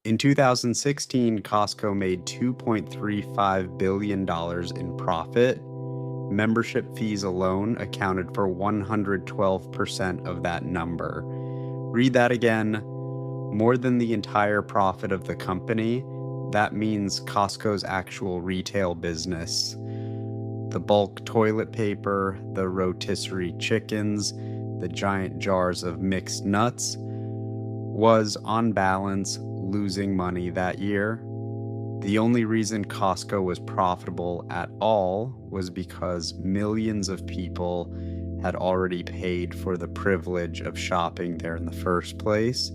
In 2016, Costco made $2.35 billion in profit. Membership fees alone accounted for 112% of that number. Read that again. More than the entire profit of the company. That means Costco's actual retail business. The bulk toilet paper, the rotisserie chickens, the giant jars of mixed nuts was, on balance, losing money that year. The only reason Costco was profitable at all was because millions of people had already paid for the privilege of shopping there in the first place.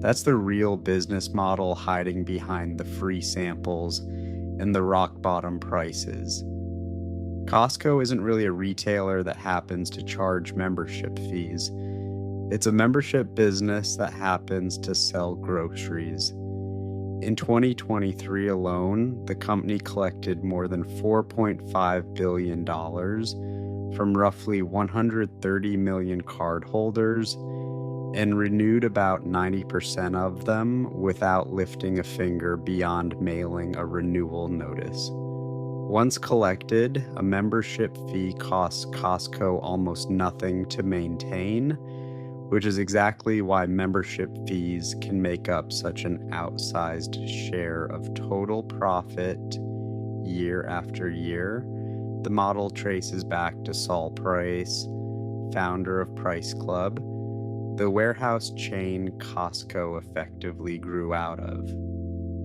That's the real business model hiding behind the free samples and the rock bottom prices. Costco isn't really a retailer that happens to charge membership fees. It's a membership business that happens to sell groceries. In 2023 alone, the company collected more than $4.5 billion from roughly 130 million cardholders and renewed about 90% of them without lifting a finger beyond mailing a renewal notice. Once collected, a membership fee costs Costco almost nothing to maintain, which is exactly why membership fees can make up such an outsized share of total profit year after year. The model traces back to Saul Price, founder of Price Club, the warehouse chain Costco effectively grew out of.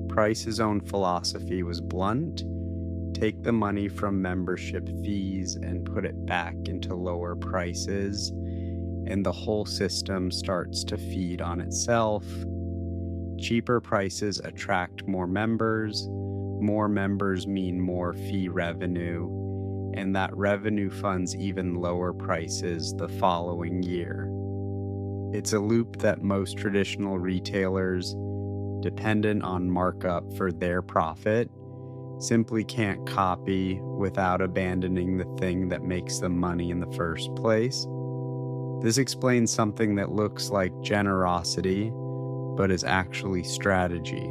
Price's own philosophy was blunt: take the money from membership fees and put it back into lower prices, and the whole system starts to feed on itself. Cheaper prices attract more members mean more fee revenue, and that revenue funds even lower prices the following year. It's a loop that most traditional retailers, dependent on markup for their profit, simply can't copy without abandoning the thing that makes them money in the first place. This explains something that looks like generosity, but is actually strategy.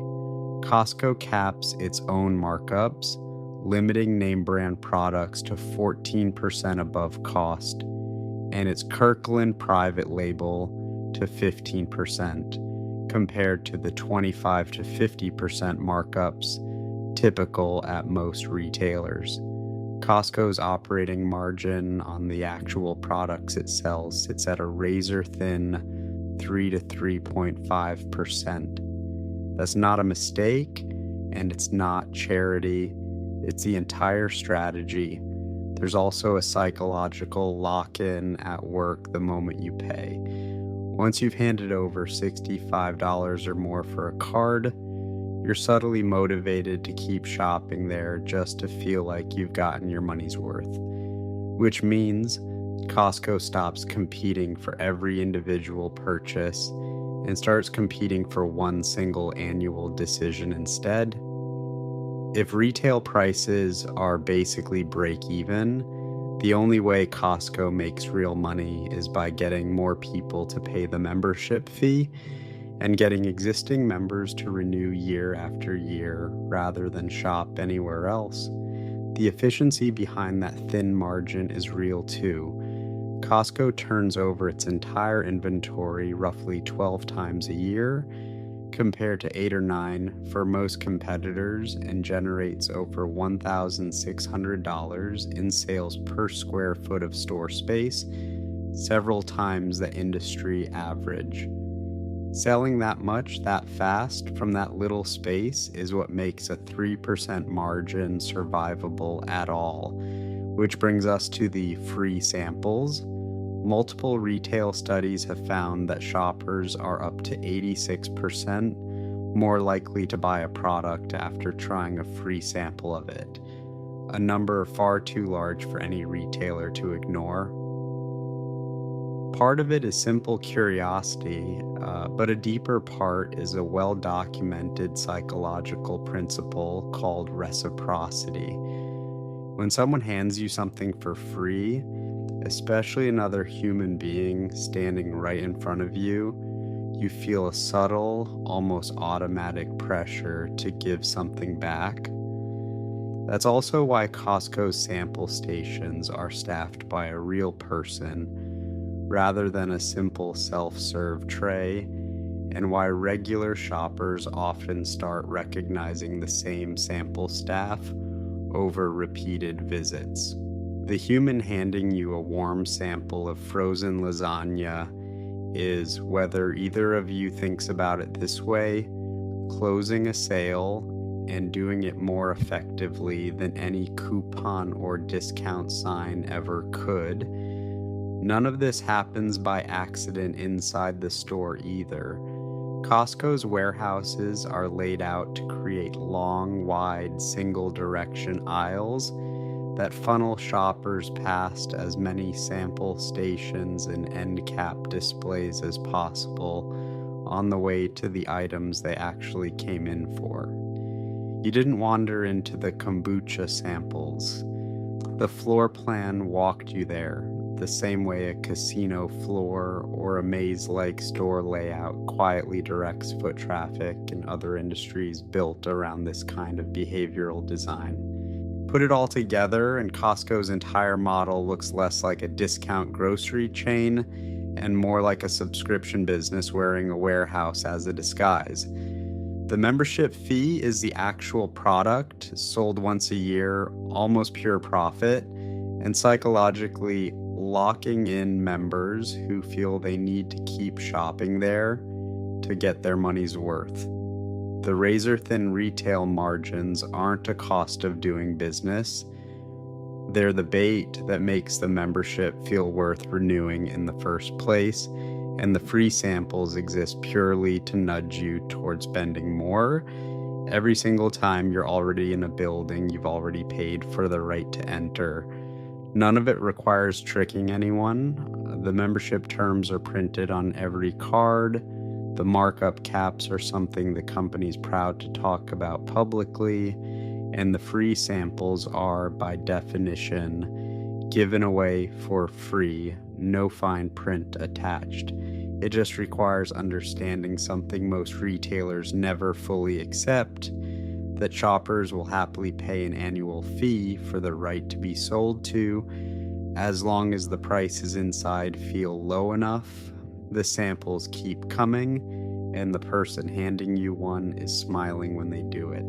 Costco caps its own markups, limiting name brand products to 14% above cost, and its Kirkland private label to 15%, compared to the 25 to 50% markups typical at most retailers. Costco's operating margin on the actual products it sells sits at a razor-thin 3 to 3.5%. That's not a mistake, and it's not charity. It's the entire strategy. There's also a psychological lock-in at work the moment you pay. Once you've handed over $65 or more for a card, you're subtly motivated to keep shopping there just to feel like you've gotten your money's worth, which means Costco stops competing for every individual purchase and starts competing for one single annual decision instead. If retail prices are basically break even, the only way Costco makes real money is by getting more people to pay the membership fee and getting existing members to renew year after year rather than shop anywhere else. The efficiency behind that thin margin is real too. Costco turns over its entire inventory roughly 12 times a year, compared to 8 or 9 for most competitors, and generates over $1,600 in sales per square foot of store space, several times the industry average. Selling that much that fast from that little space is what makes a 3% margin survivable at all, which brings us to the free samples. Multiple retail studies have found that shoppers are up to 86% more likely to buy a product after trying a free sample of it, a number far too large for any retailer to ignore. Part of it is simple curiosity, but a deeper part is a well-documented psychological principle called reciprocity. When someone hands you something for free, especially another human being standing right in front of you, you feel a subtle, almost automatic pressure to give something back. That's also why Costco's sample stations are staffed by a real person rather than a simple self-serve tray, and why regular shoppers often start recognizing the same sample staff over repeated visits. The human handing you a warm sample of frozen lasagna is, whether either of you thinks about it this way, closing a sale and doing it more effectively than any coupon or discount sign ever could. None of this happens by accident inside the store either. Costco's warehouses are laid out to create long, wide, single-direction aisles that funnel shoppers past as many sample stations and end cap displays as possible on the way to the items they actually came in for. You didn't wander into the kombucha samples. The floor plan walked you there, the same way a casino floor or a maze-like store layout quietly directs foot traffic in other industries built around this kind of behavioral design. Put it all together, and Costco's entire model looks less like a discount grocery chain and more like a subscription business wearing a warehouse as a disguise. The membership fee is the actual product, sold once a year, almost pure profit, and psychologically locking in members who feel they need to keep shopping there to get their money's worth. The razor-thin retail margins aren't a cost of doing business. They're the bait that makes the membership feel worth renewing in the first place, and the free samples exist purely to nudge you towards spending more. Every single time you're already in a building, you've already paid for the right to enter. None of it requires tricking anyone. The membership terms are printed on every card. The markup caps are something the company's proud to talk about publicly, and the free samples are, by definition, given away for free, no fine print attached. It just requires understanding something most retailers never fully accept, that shoppers will happily pay an annual fee for the right to be sold to, as long as the prices inside feel low enough. The samples keep coming, and the person handing you one is smiling when they do it.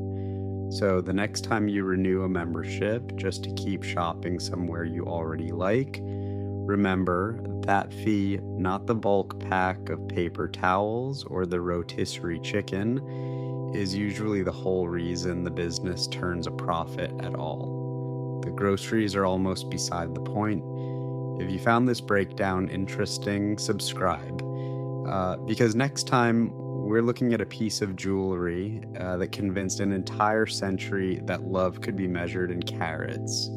So the next time you renew a membership just to keep shopping somewhere you already like, remember that fee, not the bulk pack of paper towels or the rotisserie chicken, is usually the whole reason the business turns a profit at all. The groceries are almost beside the point. If you found this breakdown interesting, subscribe. Because next time we're looking at a piece of jewelry that convinced an entire century that love could be measured in carats.